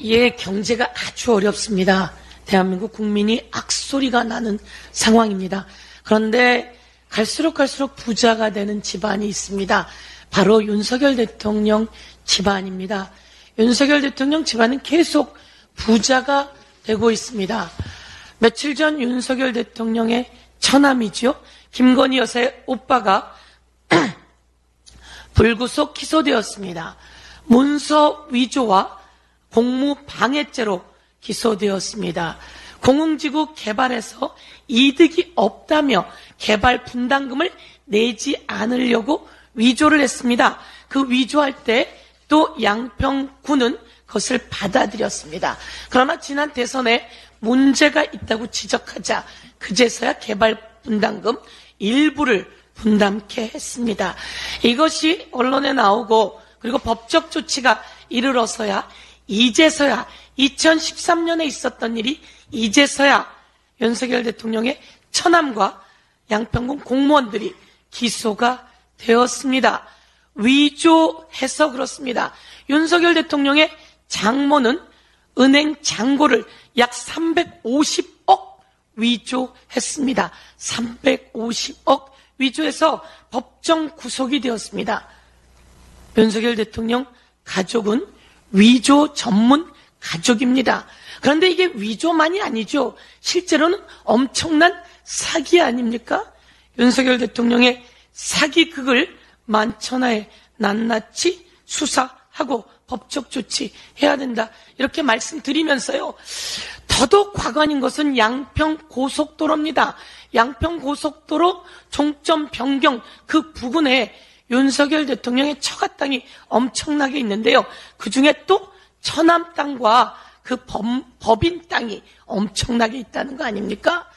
예, 경제가 아주 어렵습니다. 대한민국 국민이 악소리가 나는 상황입니다. 그런데 갈수록 부자가 되는 집안이 있습니다. 바로 윤석열 대통령 집안입니다. 윤석열 대통령 집안은 계속 부자가 되고 있습니다. 며칠 전 윤석열 대통령의 처남이죠. 김건희 여사의 오빠가 불구속 기소되었습니다. 문서 위조와 공무방해죄로 기소되었습니다. 공흥지구 개발에서 이득이 없다며 개발 분담금을 내지 않으려고 위조를 했습니다. 그 위조할 때 또 양평군은 그것을 받아들였습니다. 그러나 지난 대선에 문제가 있다고 지적하자 그제서야 개발 분담금 일부를 분담케 했습니다. 이것이 언론에 나오고 그리고 법적 조치가 이르러서야 이제서야 2013년에 있었던 일이 이제서야 윤석열 대통령의 처남과 양평군 공무원들이 기소가 되었습니다. 위조해서 그렇습니다. 윤석열 대통령의 장모는 은행 잔고를 약 350억 위조했습니다. 350억 위조해서 법정 구속이 되었습니다. 윤석열 대통령 가족은 위조 전문 가족입니다. 그런데 이게 위조만이 아니죠. 실제로는 엄청난 사기 아닙니까? 윤석열 대통령의 사기극을 만천하에 낱낱이 수사하고 법적 조치해야 된다. 이렇게 말씀드리면서요. 더더욱 과관인 것은 양평고속도로입니다. 양평고속도로 종점 변경 그 부근에 윤석열 대통령의 처가 땅이 엄청나게 있는데요. 그중에 또 처남 땅과 그 법인 땅이 엄청나게 있다는 거 아닙니까?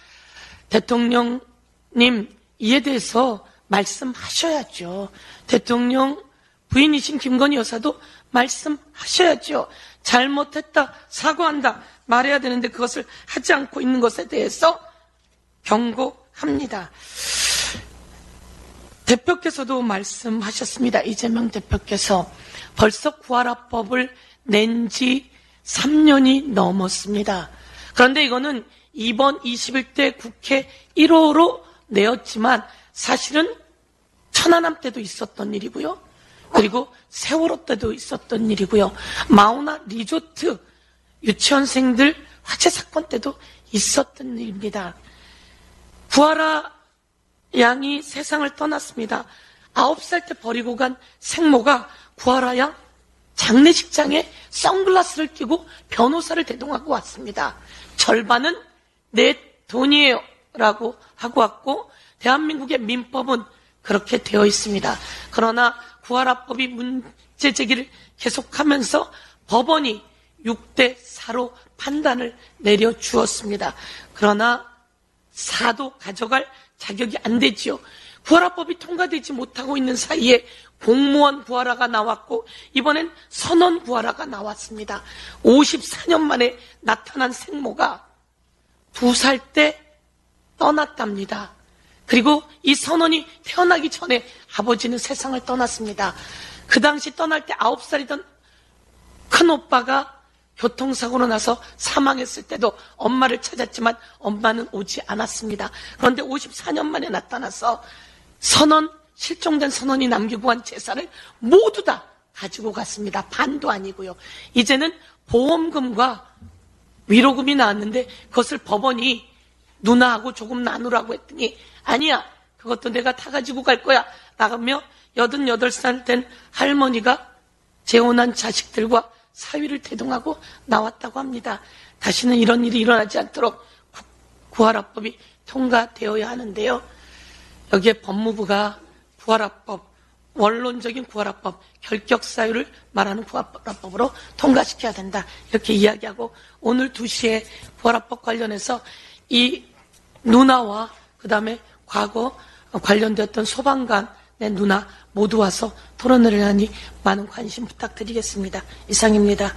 대통령님 이에 대해서 말씀하셔야죠. 대통령 부인이신 김건희 여사도 말씀하셔야죠. 잘못했다, 사과한다 말해야 되는데 그것을 하지 않고 있는 것에 대해서 경고합니다. 대표께서도 말씀하셨습니다. 이재명 대표께서 벌써 구하라법을 낸 지 3년이 넘었습니다. 그런데 이거는 이번 21대 국회 1호로 내었지만 사실은 천안함 때도 있었던 일이고요. 그리고 세월호 때도 있었던 일이고요. 마우나 리조트 유치원생들 화재 사건 때도 있었던 일입니다. 구하라 양이 세상을 떠났습니다. 9살 때 버리고 간 생모가 구하라 양 장례식장에 선글라스를 끼고 변호사를 대동하고 왔습니다. 절반은 내 돈이에요 라고 하고 왔고 대한민국의 민법은 그렇게 되어 있습니다. 그러나 구하라법이 문제 제기를 계속하면서 법원이 6대4로 판단을 내려주었습니다. 그러나 사도 가져갈 자격이 안 되지요. 구하라법이 통과되지 못하고 있는 사이에 공무원 구하라가 나왔고 이번엔 선원 구하라가 나왔습니다. 54년 만에 나타난 생모가 2살 때 떠났답니다. 그리고 이 선원이 태어나기 전에 아버지는 세상을 떠났습니다. 그 당시 떠날 때 9살이던 큰 오빠가 교통사고로 나서 사망했을 때도 엄마를 찾았지만 엄마는 오지 않았습니다. 그런데 54년 만에 나타나서 실종된 선원이 남기고 간 재산을 모두 다 가지고 갔습니다. 반도 아니고요. 이제는 보험금과 위로금이 나왔는데 그것을 법원이 누나하고 조금 나누라고 했더니 아니야, 그것도 내가 다 가지고 갈 거야 나가며 88살 된 할머니가 재혼한 자식들과 사위를 대동하고 나왔다고 합니다. 다시는 이런 일이 일어나지 않도록 구하라법이 통과되어야 하는데요. 여기에 법무부가 구하라법, 원론적인 구하라법, 결격사유를 말하는 구하라법으로 통과시켜야 된다 이렇게 이야기하고 오늘 2시에 구하라법 관련해서 이 누나와 그 다음에 과거 관련되었던 소방관의 누나 모두 와서 토론을 하니 많은 관심 부탁드리겠습니다. 이상입니다.